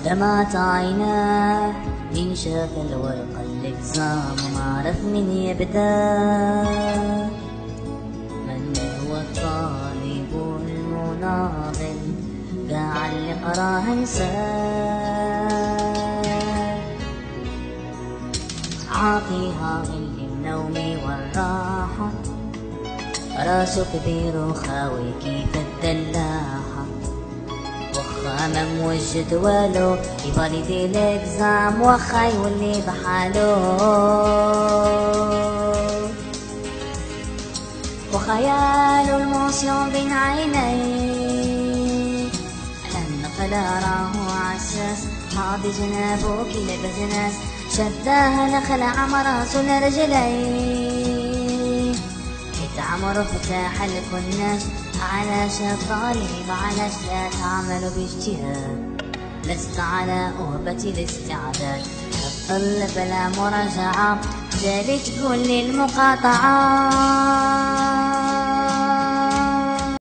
دمعت عيناه إن شاف الورقة الإكزام وما عرف من يبدأ. من هو الطالب المناضل قاع اللي قراه انساه. عاطيها اللي النوم والراحة راسه كبير وخاوي كيف الدلاحة. وخا موجد والو يفاليدي الاكزام وخا يولي بحاله. وخياله الموسيون بين عينيه النقل راه عساس حاضي جنابه كل بزناس شداها نخلع مراسه لرجليه. عمر فتاح الكناش علاش الطالب علاش لا تعمل باجتهاد. لست على أهبة الاستعداد الطل بلا مراجعة ذلك كل المقاطعات.